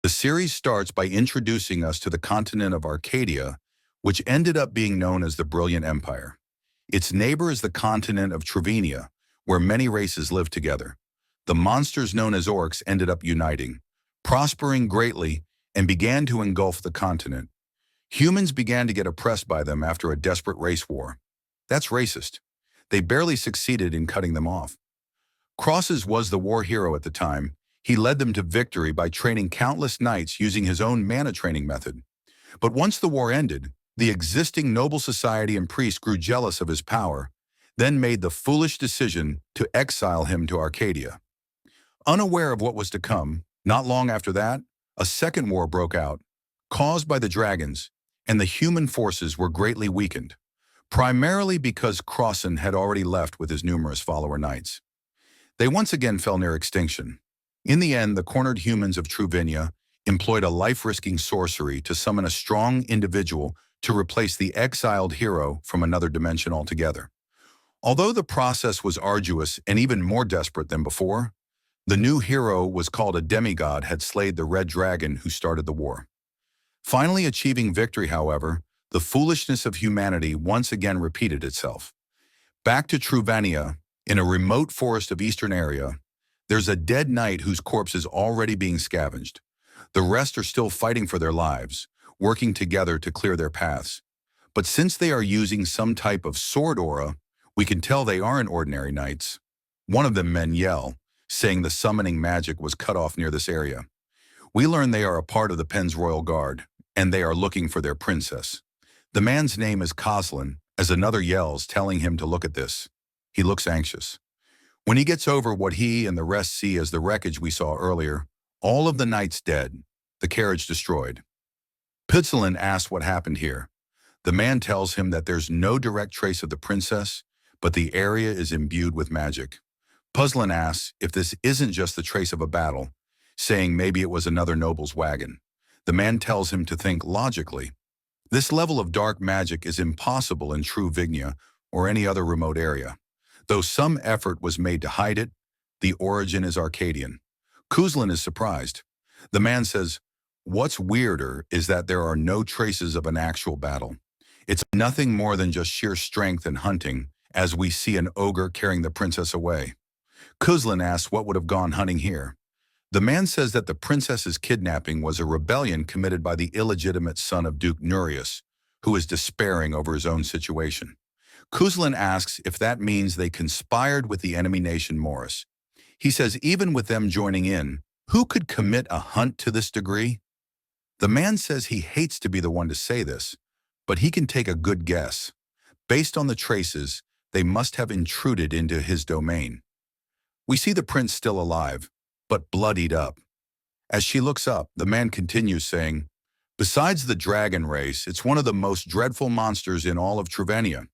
The series starts by introducing us to the continent of Arcadia, which ended up being known as the Brilliant Empire. Its neighbor is the continent of Truvenia, where many races live together. The monsters known as orcs ended up uniting, prospering greatly, and began to engulf the continent. Humans began to get oppressed by them after a desperate race war. That's racist. They barely succeeded in cutting them off. Crosses was the war hero at the time. He led them to victory by training countless knights using his own mana training method. But once the war ended, the existing noble society and priests grew jealous of his power, then made the foolish decision to exile him to Arcadia. Unaware of what was to come, not long after that, a second war broke out, caused by the dragons, and the human forces were greatly weakened, primarily because Crossan had already left with his numerous follower knights. They once again fell near extinction. In the end, the cornered humans of Truvenia employed a life-risking sorcery to summon a strong individual to replace the exiled hero from another dimension altogether. Although the process was arduous and even more desperate than before, the new hero was called a demigod had slayed the red dragon who started the war. Finally achieving victory, however, the foolishness of humanity once again repeated itself. Back to Truvenia, in a remote forest of eastern area, there's a dead knight whose corpse is already being scavenged. The rest are still fighting for their lives, working together to clear their paths. But since they are using some type of sword aura, we can tell they aren't ordinary knights. One of them men yell, saying the summoning magic was cut off near this area. We learn they are a part of the Penn's Royal Guard, and they are looking for their princess. The man's name is Kozlan, as another yells, telling him to look at this. He looks anxious. When he gets over what he and the rest see as the wreckage we saw earlier, all of the knights dead, the carriage destroyed. Pitzalin asks what happened here. The man tells him that there's no direct trace of the princess, but the area is imbued with magic. Puzzlin asks if this isn't just the trace of a battle, saying maybe it was another noble's wagon. The man tells him to think logically. This level of dark magic is impossible in Truvenia or any other remote area. Though some effort was made to hide it, the origin is Arcadian. Kuzlin is surprised. The man says, "What's weirder is that there are no traces of an actual battle. It's nothing more than just sheer strength and hunting, as we see an ogre carrying the princess away." Kuzlin asks what would have gone hunting here. The man says that the princess's kidnapping was a rebellion committed by the illegitimate son of Duke Nurius, who is despairing over his own situation. Kuzlin asks if that means they conspired with the enemy nation Morris. He says even with them joining in, who could commit a hunt to this degree? The man says he hates to be the one to say this, but he can take a good guess. Based on the traces, they must have intruded into his domain. We see the prince still alive, but bloodied up. As she looks up, the man continues saying, "Besides the dragon race, it's one of the most dreadful monsters in all of Truvenia."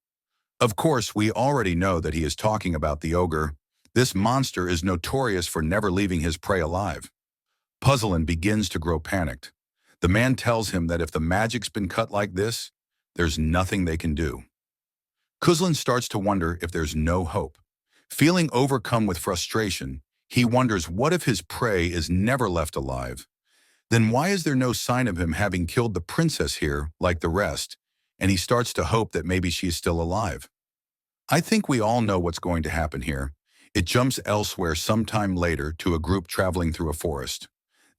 Of course, we already know that he is talking about the ogre. This monster is notorious for never leaving his prey alive. Puzzlin begins to grow panicked. The man tells him that if the magic's been cut like this, there's nothing they can do. Kuzlin starts to wonder if there's no hope. Feeling overcome with frustration, he wonders what if his prey is never left alive? Then why is there no sign of him having killed the princess here like the rest? And he starts to hope that maybe she is still alive. I think we all know what's going to happen here. It jumps elsewhere sometime later to a group traveling through a forest.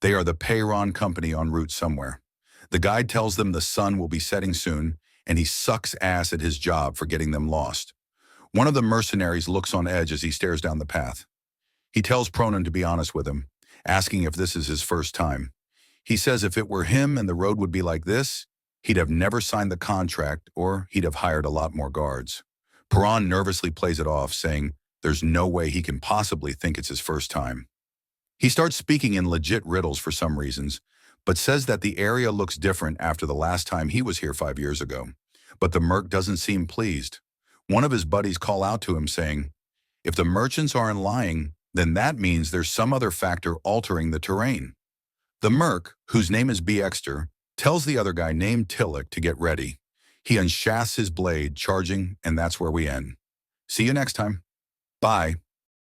They are the Peyron company en route somewhere. The guide tells them the sun will be setting soon, and he sucks ass at his job for getting them lost. One of the mercenaries looks on edge as he stares down the path. He tells Pronan to be honest with him, asking if this is his first time. He says if it were him and the road would be like this, he'd have never signed the contract or he'd have hired a lot more guards. Perron nervously plays it off, saying there's no way he can possibly think it's his first time. He starts speaking in legit riddles for some reasons, but says that the area looks different after the last time he was here 5 years ago. But the merc doesn't seem pleased. One of his buddies call out to him saying, if the merchants aren't lying, then that means there's some other factor altering the terrain. The merc, whose name is B. Exter, tells the other guy named Tillich to get ready. He unshafts his blade, charging, and that's where we end. See you next time. Bye.